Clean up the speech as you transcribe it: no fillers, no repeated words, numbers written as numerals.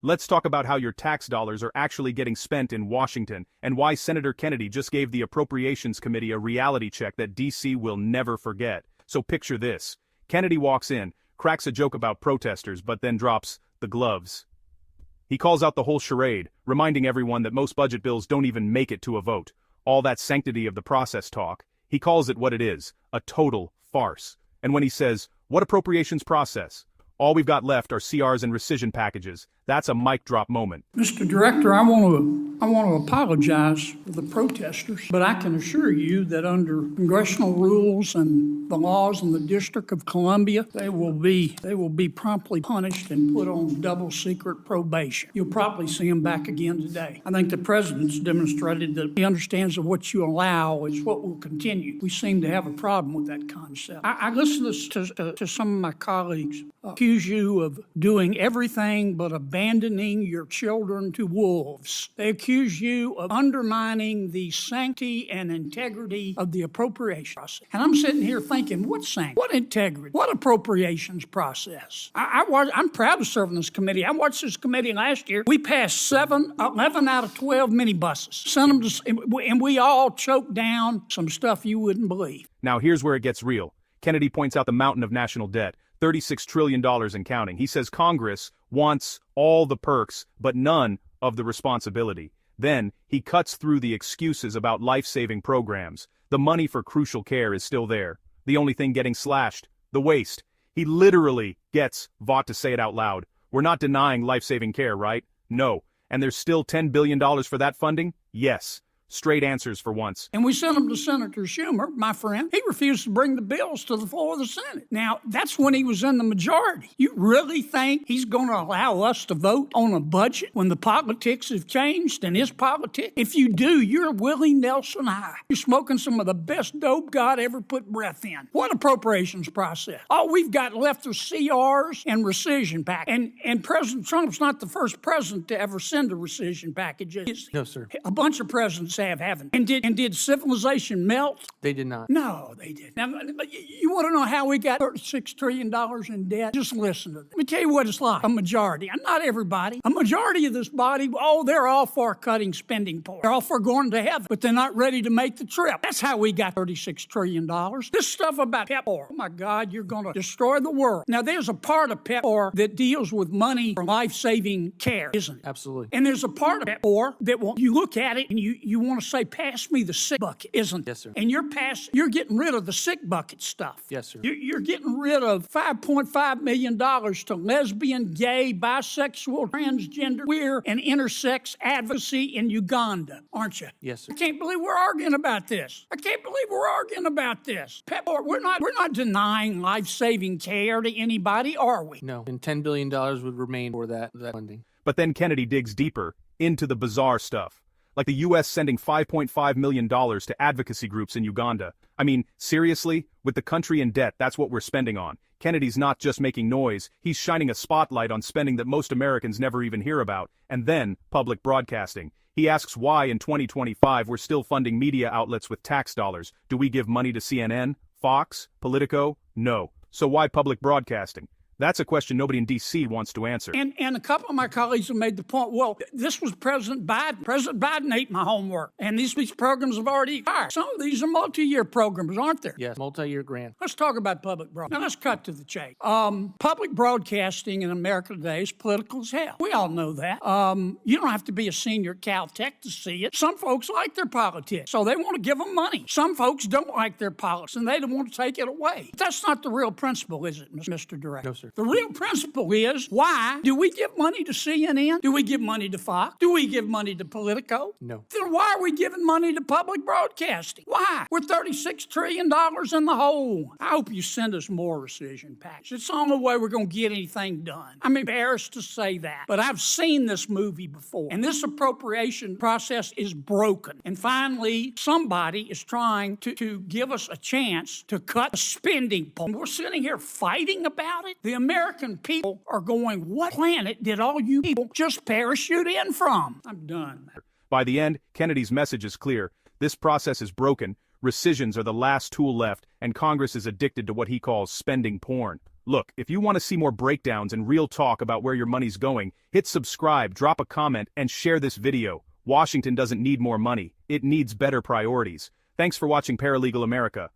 Let's talk about how your tax dollars are actually getting spent in Washington and why Senator Kennedy just gave the Appropriations Committee a reality check that DC will never forget. So picture this. Kennedy walks in, cracks a joke about protesters, but then drops the gloves. He calls out the whole charade, reminding everyone that most budget bills don't even make it to a vote. All that sanctity of the process talk, he calls it what it is, a total farce. And when he says, "What appropriations process? All we've got left are CRs and rescission packages," that's a mic drop moment. Mr. Director, I want to apologize for the protesters, but I can assure you that under congressional rules and the laws in the District of Columbia, they will be promptly punished and put on double secret probation. You'll probably see them back again today. I think the President's demonstrated that he understands that what you allow is what will continue. We seem to have a problem with that concept. I listened to some of my colleagues accuse you of doing everything but abandoning your children to wolves. They accuse you of undermining the sanctity and integrity of the appropriation process. And I'm sitting here thinking, what sanctity? What integrity? What appropriations process? I'm proud to serve on this committee. I watched this committee last year. We passed 11 out of 12 minibuses. Sent them to, and we all choked down some stuff you wouldn't believe. Now here's where it gets real. Kennedy points out the mountain of national debt. $36 trillion and counting. He says Congress wants all the perks, but none of the responsibility. Then, he cuts through the excuses about life-saving programs. The money for crucial care is still there. The only thing getting slashed, the waste. He literally gets Vought to say it out loud. We're not denying life-saving care, right? No. And there's still $10 billion for that funding? Yes. Straight answers for once. And we sent them to Senator Schumer, my friend. He refused to bring the bills to the floor of the Senate. Now, that's when he was in the majority. You really think he's going to allow us to vote on a budget when the politics have changed and his politics? If you do, you're Willie Nelson high. You're smoking some of the best dope God ever put breath in. What appropriations process? All we've got left are CRs and rescission packages. And President Trump's not the first president to ever send a rescission package. No, sir. A bunch of presidents haven't. And did civilization melt? They did not. No, they didn't. Now, you want to know how we got $36 trillion in debt? Just listen to it. Let me tell you what it's like. A majority, and not everybody, a majority of this body, they're all for cutting spending part. They're all for going to heaven, but they're not ready to make the trip. That's how we got $36 trillion. This stuff about PEPFAR, oh my God, you're going to destroy the world. Now, there's a part of PEPFAR that deals with money for life-saving care, isn't it? Absolutely. And there's a part of PEPFAR that you look at it and you want to say, pass me the sick bucket, isn't it? Yes, sir. And you're getting rid of the sick bucket stuff. Yes, sir. You're getting rid of $5.5 million to lesbian, gay, bisexual, transgender, queer, and intersex advocacy in Uganda, aren't you? Yes, sir. I can't believe we're arguing about this. PEPFAR, we're not denying life-saving care to anybody, are we? No. And $10 billion would remain for that funding. But then Kennedy digs deeper into the bizarre stuff. Like the U.S. sending $5.5 million to advocacy groups in Uganda. I mean, seriously? With the country in debt, that's what we're spending on. Kennedy's not just making noise, he's shining a spotlight on spending that most Americans never even hear about. And then, public broadcasting. He asks why in 2025 we're still funding media outlets with tax dollars. Do we give money to CNN, Fox, Politico? No. So why public broadcasting? That's a question nobody in D.C. wants to answer. And a couple of my colleagues have made the point, well, this was President Biden. President Biden ate my homework, and these programs have already expired. Some of these are multi-year programs, aren't there? Yes, multi-year grant. Let's talk about public broadcasting. Now, let's cut to the chase. Public broadcasting in America today is political as hell. We all know that. You don't have to be a senior at Caltech to see it. Some folks like their politics, so they want to give them money. Some folks don't like their politics, and they don't want to take it away. But that's not the real principle, is it, Mr. Director? No, sir. The real principle is, why do we give money to CNN? Do we give money to Fox? Do we give money to Politico? No. Then why are we giving money to public broadcasting? Why? We're $36 trillion in the hole. I hope you send us more rescission packages. It's the only way we're going to get anything done. I'm embarrassed to say that, but I've seen this movie before, and this appropriation process is broken. And finally, somebody is trying to give us a chance to cut the spending point. We're sitting here fighting about it. The American people are going, what planet did all you people just parachute in from? I'm done. By the end, Kennedy's message is clear. This process is broken, rescissions are the last tool left, and Congress is addicted to what he calls spending porn. Look, if you want to see more breakdowns and real talk about where your money's going, hit subscribe, drop a comment, and share this video. Washington doesn't need more money, it needs better priorities. Thanks for watching Paralegal America.